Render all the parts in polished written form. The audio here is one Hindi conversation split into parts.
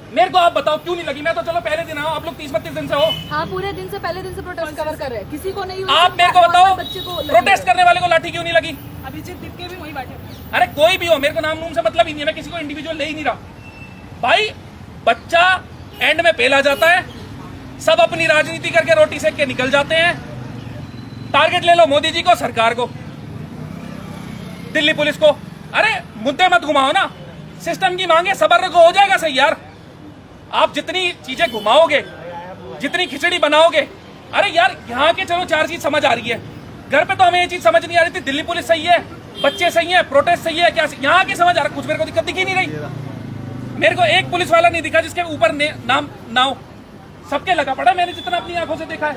मेरे को आप बताओ क्यों नहीं लगी? मैं तो चलो पहले दिन आऊँ, आप लोग 30-32 दिन से हो। हाँ, पूरे दिन से पहले दिन से प्रोटेस्ट कवर कर रहे हैं, किसी को नहीं। आप मेरे को बताओ, प्रोटेस्ट करने वाले को लाठी क्यों नहीं लगी? अभिजीत दिप्के भी वहीं बैठे। अरे कोई भी हो, मेरे को नाम नूम से मतलब ही नहीं है, मैं किसी को इंडिविजुअल ले ही नहीं रहा। भाई बच्चा एंड में पेला जाता है, सब अपनी राजनीति करके रोटी सेक के निकल जाते हैं। टारगेट ले लो मोदी जी को, सरकार को, दिल्ली पुलिस को। अरे मुद्दे मत घुमाओ ना, सिस्टम की मांगे सबर को हो जाएगा सही यार। आप जितनी चीजें घुमाओगे, जितनी खिचड़ी बनाओगे, अरे यार यहाँ के चलो 4 चीज समझ आ रही है, घर पे तो हमें ये चीज समझ नहीं आ रही थी। दिल्ली पुलिस सही है, बच्चे सही है, प्रोटेस्ट सही है, क्या यहाँ की समझ आ रहा, कुछ मेरे को दिक्कत दिखी नहीं रही। मेरे को एक पुलिस वाला नहीं दिखा जिसके ऊपर नाम ना हो, सबके लगा पड़ा। मैंने जितना अपनी आंखों से देखा है,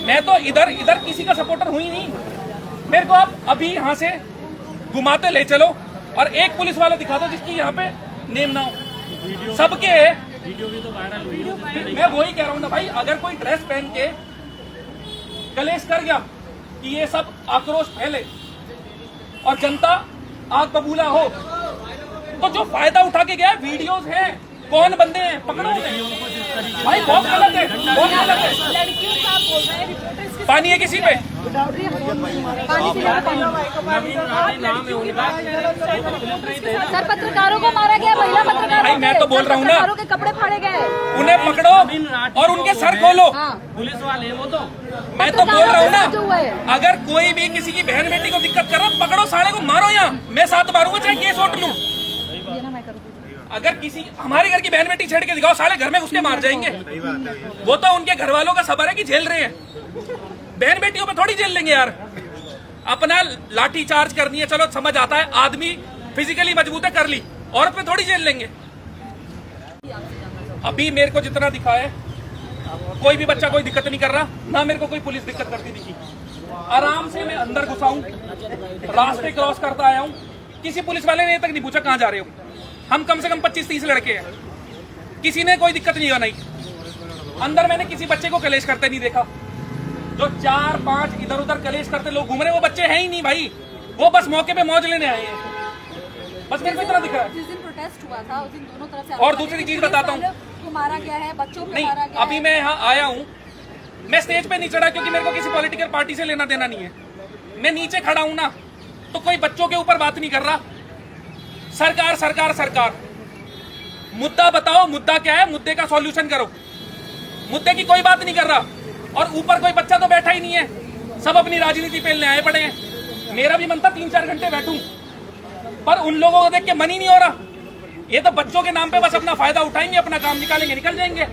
मैं तो इधर किसी का सपोर्टर हुई नहीं। मेरे को आप अभी यहाँ से घुमाते ले चलो और एक पुलिस वाला दिखा दो जिसकी यहाँ पे नेम ना हो। सबके वीडियो भी तो वायरल हुई। मैं वही कह रहा हूँ ना भाई, अगर कोई ड्रेस पहन के कलेश कर गया कि ये सब आक्रोश फैले और जनता आग बबूला हो, तो जो फायदा उठा के गया, वीडियोस हैं, कौन बंदे हैं, पकड़ो भाई। बहुत गलत है, बहुत गलत है। लड़कियों का आप बोल रहे हैं, रिपोर्टर्स के पानी है किसी पे? सर, पत्रकारों को मारा गया, महिला पत्रकारों भाई मैं तो बोल रहा हूँ ना, के कपड़े फाड़े गए, उन्हें पकड़ो और उनके सर खोलो। पुलिस वाले वो तो मैं तो बोल रहा हूँ ना, अगर कोई भी किसी की बहन बेटी को दिक्कत कर रहा, पकड़ो साले को, मारो। यहाँ मैं 7 मारूंगा, चाहे केस उठ लूं। अगर किसी हमारे घर की बहन बेटी छेड़ के दिखाओ, साले घर में उसके मार जाएंगे। वो तो उनके घर वालों का सबर है कि झेल रहे हैं, बहन बेटियों पे थोड़ी झेल लेंगे यार। अपना लाठी चार्ज करनी है, चलो समझ आता है, आदमी फिजिकली मजबूत है, कर ली, औरत पे थोड़ी झेल लेंगे। अभी मेरे को जितना दिखा है, कोई भी बच्चा कोई दिक्कत नहीं कर रहा, ना मेरे को कोई पुलिस दिक्कत करती दिखी। आराम से मैं अंदर घुसा हूं, रास्ते क्रॉस करता आया हूं, किसी पुलिस वाले ने तक नहीं पूछा कहां जा रहे हो। हम कम से कम 25-30 लड़के हैं, किसी ने कोई दिक्कत नहीं बनाई। अंदर मैंने किसी बच्चे को कलेश करते नहीं देखा। जो 4-5 इधर उधर कलेश करते लोग घूम रहे, वो बच्चे हैं ही नहीं भाई, वो बस मौके पे मौज लेने आए हैं। बस मेरे को इतना दिख रहा है। जिस दिन प्रोटेस्ट हुआ था उस दिन दोनों तरफ से, और दूसरी चीज बताता हूँ, मारा गया है, बच्चों को नहीं मारा गया अभी मैं यहाँ आया हूँ, मैं स्टेज पे नहीं चढ़ा क्योंकि मेरे को किसी पॉलिटिकल पार्टी से लेना देना नहीं है। मैं नीचे खड़ा हूँ ना, तो कोई बच्चों के ऊपर बात नहीं कर रहा। सरकार सरकार सरकार, मुद्दा बताओ, मुद्दा क्या है, मुद्दे का सॉल्यूशन करो। मुद्दे की कोई बात नहीं कर रहा, और ऊपर कोई बच्चा तो बैठा ही नहीं है, सब अपनी राजनीति पेलने आए पड़े हैं। मेरा भी मन था 3-4 घंटे बैठूं, पर उन लोगों को देख के मन ही नहीं हो रहा। ये तो बच्चों के नाम पे बस अपना फायदा उठाएंगे, अपना काम निकालेंगे, निकल जाएंगे।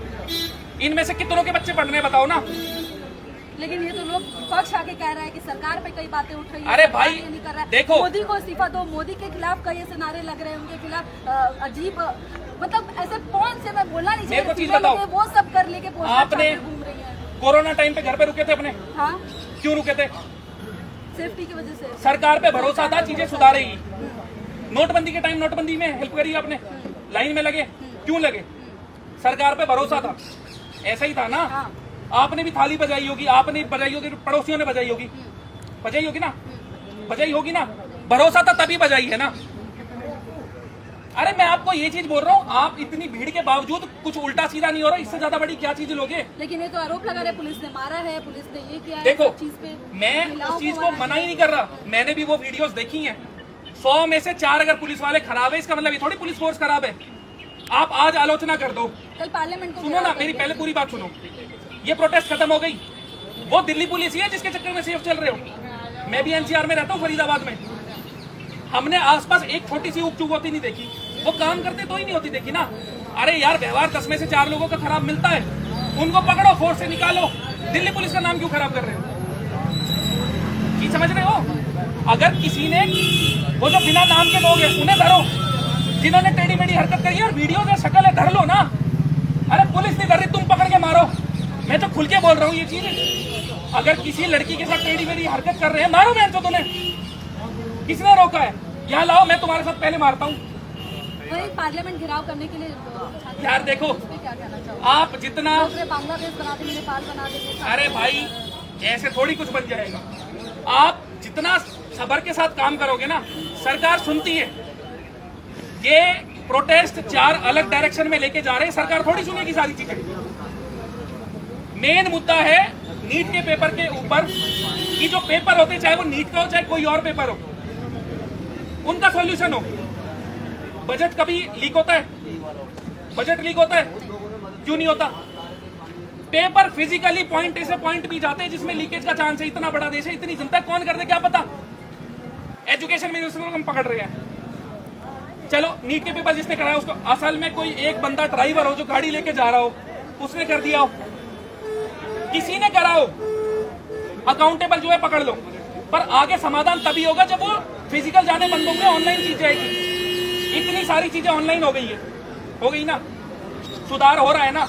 इनमें से कितनों के बच्चे पढ़ रहे हैं बताओ ना। लेकिन ये तो लोग पक्ष आके कह रहा है कि सरकार पे कई बातें उठ रही है। अरे भाई नहीं कर रहा है। देखो, मोदी को इस्तीफा दो, मोदी के खिलाफ कई ऐसे नारे लग रहे हैं, उनके खिलाफ अजीब, मतलब ऐसे कौन से, मैं बोलना नहीं मेरे को चीज चाहिए, बताओ, वो सब कर लेके आपने घूम रही है। कोरोना टाइम पे घर पे रुके थे अपने? हाँ, क्यों रुके थे? सेफ्टी की वजह से। सरकार पे भरोसा था, चीजें सुधारेगी। नोटबंदी के टाइम नोटबंदी में हेल्प करी आपने, लाइन में लगे, क्यों लगे? सरकार पे भरोसा था, ऐसा ही था ना। हाँ। आपने भी थाली बजाई होगी, आपने बजाई होगी, पड़ोसियों ने बजाई होगी, बजाई होगी ना, बजाई होगी ना, भरोसा था तभी बजाई है ना। अरे मैं आपको ये चीज बोल रहा हूँ, आप इतनी भीड़ के बावजूद कुछ उल्टा सीधा नहीं हो रहा, इससे ज्यादा बड़ी क्या चीज लोगे? लेकिन ये तो आरोप लगा रहे, पुलिस ने मारा है, पुलिस ने ये किया है। देखो, चीज पे मैं उस चीज को मना ही नहीं कर रहा, मैंने भी वो वीडियोस देखी हैं। 100 में से 4 अगर पुलिस वाले खराब है, इसका मतलब ये थोड़ी पुलिस फोर्स खराब है। आप आज आलोचना कर दो, कल पार्लियामेंट को सुनो ना, मेरी पहले पूरी बात सुनो। ये प्रोटेस्ट खत्म हो गई, वो दिल्ली पुलिस ही है जिसके चक्कर में सेफ चल रहे हो। मैं भी एनसीआर में रहता हूँ, फरीदाबाद में। हमने आसपास एक छोटी सी उपचूक होती नहीं देखी, वो काम करते तो ही नहीं होती देखी ना। अरे यार, व्यवहार 10 में से 4 लोगों का खराब मिलता है, उनको पकड़ो, फोर्स से निकालो। दिल्ली पुलिस का नाम क्यों खराब कर रहे हो? ये समझ रहे हो? अगर किसी ने, वो जो बिना नाम के लोग हैं उन्हें धरो, जिन्होंने टेढ़ी मेढ़ी हरकत करी है और वीडियो में शक्ल है, धर लो ना। अरे पुलिस नहीं धर रही, तुम पकड़ के मारो। मैं तो खुल के बोल रहा हूँ ये चीज। अगर किसी लड़की के साथ टेढ़ी मेढ़ी हरकत कर रहे हैं, मारो बहन, तो तुम्हें किसने रोका है? यहाँ लाओ, मैं तुम्हारे साथ पहले मारता हूँ। वही पार्लियामेंट घिराव करने के लिए। यार देखो, क्या कहना चाहोगे? आप जितना, बांग्लादेश बना देंगे, नेपाल बना देंगे। अरे भाई ऐसे थोड़ी कुछ बन जाएगा। आप जितना सबर के साथ काम करोगे ना, सरकार सुनती है। ये प्रोटेस्ट 4 अलग डायरेक्शन में लेके जा रहे हैं, सरकार थोड़ी सुनेगी सारी चीजें। मेन मुद्दा है नीट के पेपर के ऊपर कि जो पेपर होते, चाहे वो नीट का हो चाहे कोई और पेपर हो, उनका सॉल्यूशन हो। बजट कभी लीक होता है? बजट लीक होता है? क्यों नहीं होता? पेपर फिजिकली पॉइंट ए से पॉइंट बी जाते हैं जिसमें लीकेज का चांस है। इतना बड़ा देश है, इतनी जनता, कौन कर दे क्या पता। एजुकेशन मिनिस्टर को हम पकड़ रहे हैं। चलो नीट के पेपर जिसने कराया उसको, असल में कोई एक बंदा ड्राइवर हो जो गाड़ी लेके जा रहा हो, उसने कर दिया हो, किसी ने करा हो, अकाउंटेबल जो है पकड़ लो। पर आगे समाधान तभी होगा जब वो फिजिकल जाने बंद होंगे, ऑनलाइन चीज जाएगी। इतनी सारी चीजें ऑनलाइन हो गई है, हो गई ना, सुधार हो रहा है ना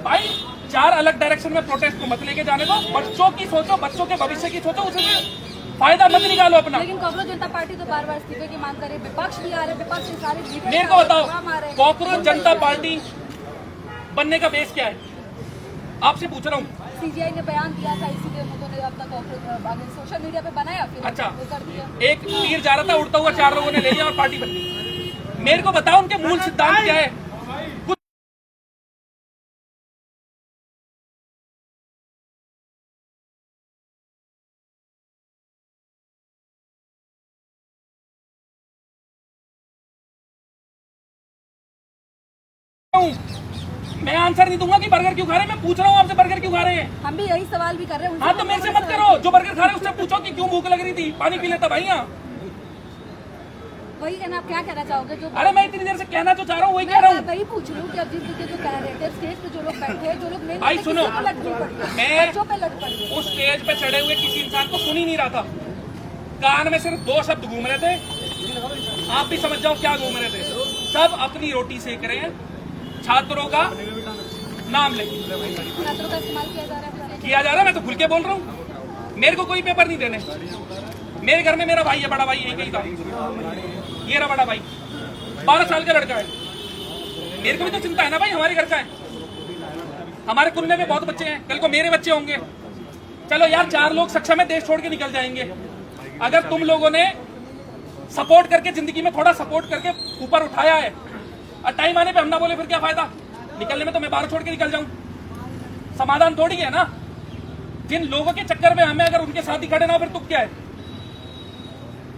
भाई। 4 अलग डायरेक्शन में प्रोटेस्ट को मत लेके जाने दो। बच्चों की सोचो, बच्चों के भविष्य की सोचो, उससे फायदा मत निकालो अपना। लेकिन कांग्रेस जनता पार्टी तो बार बार इस्तीफे की मांग करे, विपक्ष भी आ रहे, विपक्ष के सारे लीडर मेरे को बताओ, कांग्रेस जनता पार्टी बनने का बेस क्या है? आपसे पूछ रहा हूँ। सीजीआई ने बयान दिया था, इसीलिए उन्होंने अब तक सोशल मीडिया पे बनाया, फिर अच्छा, वो कर दिया। एक तीर जा रहा था, उड़ता हुआ 4 लोगों ने ले लिया और पार्टी बन गई। मेरे को बताओ उनके मूल सिद्धांत क्या है? मैं आंसर नहीं दूंगा कि बर्गर क्यों खा रहे हैं। मैं पूछ रहा हूँ आपसे, बर्गर क्यों खा रहे हैं? हम भी यही सवाल भी कर रहे हैं उनसे। हाँ तो मेरे से मत करो। जो बर्गर खा रहे हैं उससे पूछो कि क्यों भूख लग रही थी, पानी पी लेता भाई। यहाँ वही कहना, आप क्या कहना चाहोगे? जो अरे मैं इतनी देर से कहना जो चाह रहा हूँ वही कह रहा हूँ। वही पूछ रही हूँ कि अब जिस तरीके जो कह रहे थे, स्टेज पे जो लोग बैठे हैं, जो लोग मेन भाई सुनो, मैं बच्चों पे लग पड़ी। उस स्टेज पे चढ़े हुए किसी इंसान को सुन ही नहीं रहा था। कान में सिर्फ 2 शब्द घूम रहे थे, आप भी समझ जाओ क्या घूम रहे थे। सब अपनी रोटी सेक रहे हैं, छात्रों का नाम लेके छात्रों का इस्तेमाल किया जा रहा है। मैं तो खुल के बोल रहा हूँ, मेरे को कोई पेपर नहीं देने। मेरे घर में मेरा भाई है, बड़ा भाई एक ही था, ये रहा बड़ा भाई, 12 साल का लड़का है। मेरे को भी तो चिंता है ना भाई, हमारे घर का है। हमारे कुन्ने में बहुत बच्चे हैं, कल को मेरे बच्चे होंगे। चलो यार, 4 लोग सक्षम है, देश छोड़ के निकल जाएंगे। अगर तुम लोगों ने सपोर्ट करके, जिंदगी में थोड़ा सपोर्ट करके ऊपर उठाया है, और टाइम आने पे हम ना बोले फिर क्या फायदा? निकलने में तो मैं बाहर छोड़ के निकल जाऊं, समाधान थोड़ी है ना। जिन लोगों के चक्कर में हमें, अगर उनके साथ ही खड़े ना हो फिर तुम क्या है?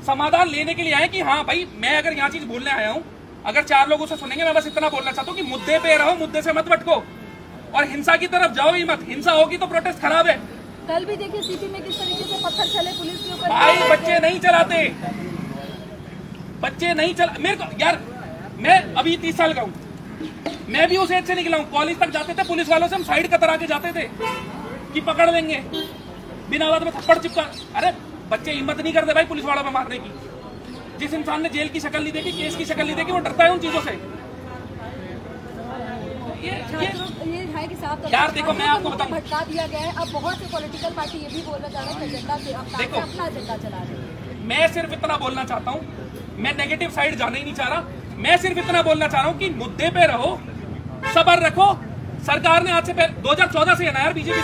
समाधान लेने के लिए आए कि हाँ भाई, मैं अगर यहाँ चीज बोलने आया हूँ, अगर 4 लोग उसे सुनेंगे, मैं बस इतना बोलना चाहता हूँ कि मुद्दे पे रहो, मुद्दे से मत भटको और हिंसा की तरफ जाओ ही मत। हिंसा होगी तो प्रोटेस्ट खराब है। कल भी देखिए सीपी में किस तरीके से पत्थर चले पुलिस के ऊपर। भाई बच्चे नहीं चलाते, बच्चे नहीं चला। मेरे को यार, मैं अभी 30 साल का हूँ, मैं भी उस एज से निकला हूँ। कॉलेज तक जाते थे, पुलिस वालों से हम साइड कतरा के जाते थे कि पकड़ लेंगे, बिना बात में थप्पड़ चिपका। अरे बच्चे हिम्मत नहीं करते भाई पुलिस वालों पे मारने की। जिस इंसान ने जेल की शक्ल नहीं देखी, केस की शक्ल नहीं देखी, वो डरता है उन चीजों से। ये है कि साहब यार देखो, मैं आपको बताऊं, भटका दिया गया है। अब बहुत सी पॉलिटिकल पार्टी ये भी बोलना चाह रहे हैं कि एजेंडा से अपना एजेंडा चला रहे हैं। मैं सिर्फ इतना बोलना चाहता हूँ, मैं नेगेटिव साइड जाना ही नहीं चाह रहा। मैं सिर्फ इतना बोलना चाह रहा हूँ कि मुद्दे पे रहो, सब्र रखो। सरकार ने आज से पहले 2014 से है ना यार, बीजेपी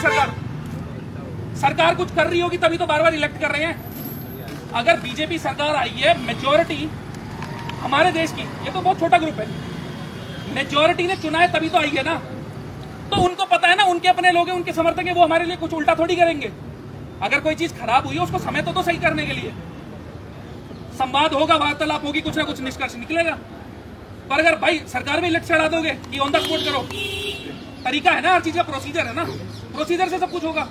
सरकार कुछ कर रही होगी तभी तो बार बार इलेक्ट कर रहे हैं। अगर बीजेपी सरकार आई है, मेजोरिटी हमारे देश की, ये तो बहुत छोटा ग्रुप है, मेजोरिटी ने चुना है तभी तो आई है ना। तो उनको पता है ना, उनके अपने लोग हैं, उनके समर्थक हैं, वो हमारे लिए कुछ उल्टा थोड़ी करेंगे। अगर कोई चीज खराब हुई है उसको समय तो सही करने के लिए संवाद होगा, वार्तालाप होगी, कुछ ना कुछ निष्कर्ष निकलेगा। पर अगर भाई सरकार में इलेक्ट चढ़ा दोगे कि ऑन द स्पॉट करो, तरीका है ना, हर चीज का प्रोसीजर है ना, प्रोसीजर से सब कुछ होगा।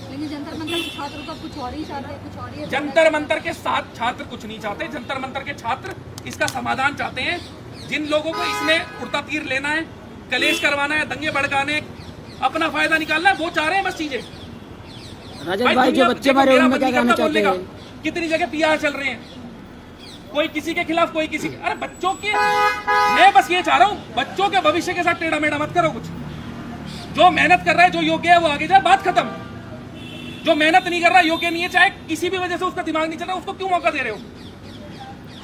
लेकिन जंतर मंतर के छात्रों का कुछ और ही चाहते हैं, कुछ और ही। जंतर मंतर के साथ छात्र कुछ नहीं चाहते, जंतर मंतर के छात्र इसका समाधान चाहते हैं। जिन लोगों को इसमें उड़ता तीर लेना है, कलेश करवाना है, दंगे भड़काने, अपना फायदा निकालना है, वो चाह रहे हैं बस चीजें। रजत भाई, जो बच्चे मारे उनमें क्या कहना चाहते हैं? कितनी जगह पीआर चल रहे हैं, कोई किसी के खिलाफ, कोई किसी के। अरे बच्चों के, मैं बस ये चाह रहा हूँ, बच्चों के भविष्य के साथ टेढ़ा मेढ़ा मत करो। कुछ जो मेहनत कर रहा है, जो योग्य है, वो आगे जाए, बात खत्म। जो मेहनत नहीं कर रहा, योग्य नहीं है, चाहे किसी भी वजह से उसका दिमाग नहीं चल रहा, उसको क्यों मौका दे रहे हो?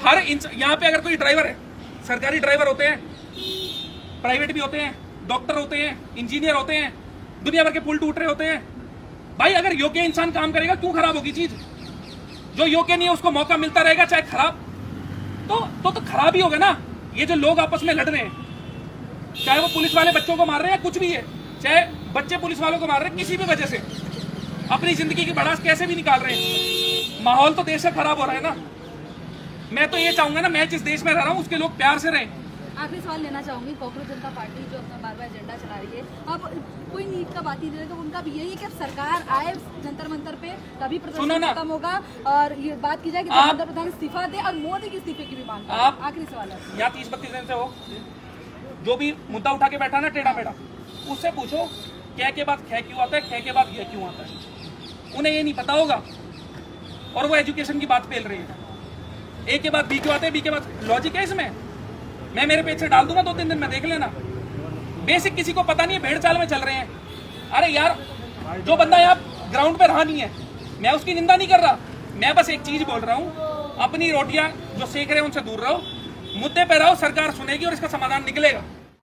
हर यहाँ पे अगर कोई ड्राइवर है, सरकारी ड्राइवर होते हैं, प्राइवेट भी होते हैं, डॉक्टर होते हैं, इंजीनियर होते हैं, दुनिया भर के पुल टूट रहे होते हैं। भाई अगर योग्य इंसान काम करेगा, क्यों खराब होगी चीज? जो योग्य नहीं है उसको मौका मिलता रहेगा, चाहे खराब तो खराब ही होगा ना। ये जो लोग आपस में लड़ रहे हैं, चाहे वो पुलिस वाले बच्चों को मार रहे हैं या कुछ भी है, चाहे बच्चे पुलिस वालों को मार रहे हैं, किसी भी वजह से अपनी जिंदगी की भड़ास कैसे भी निकाल रहे हैं, माहौल तो देश का खराब हो रहा है ना। मैं तो ये चाहूंगा ना, मैं जिस देश में रह रहा हूँ उसके लोग प्यार से रहें। आखिरी सवाल लेना चाहूंगी, कांग्रेस जनता पार्टी जो अपना बार बार एजेंडा चला रही है, अब कोई नीट का बात ही नहीं है, तो उनका भी यही है कि अब सरकार आए जंतर मंतर पे तभी सुनो प्रदर्शन ना। खत्म होगा, और ये बात की जाए कि धर्मेंद्र प्रधान इस्तीफा दे और मोदी के इस्तीफे की भी मांग करें। आप- आखिरी सवाल है। यहाँ 30-32 दिन से हो, जो भी मुद्दा उठा के बैठा ना टेढ़ा मेढ़ा, उससे पूछो क्या के बाद खे क्यों आता है, खे के बाद ये क्यों आता है। उन्हें ये नहीं पता होगा और वो एजुकेशन की बात पेल रही है। ए के बाद बी क्यों आता है, बी के बाद लॉजिक है इसमें। मैं मेरे पेज से डाल दूंगा 2-3 दिन में, देख लेना। बेसिक किसी को पता नहीं है, भेड़ चाल में चल रहे हैं। अरे यार, जो बंदा यहाँ ग्राउंड पे रहा नहीं है, मैं उसकी निंदा नहीं कर रहा, मैं बस एक चीज बोल रहा हूँ, अपनी रोटियां जो सेक रहे हैं उनसे दूर रहो, मुद्दे पे रहो, सरकार सुनेगी और इसका समाधान निकलेगा।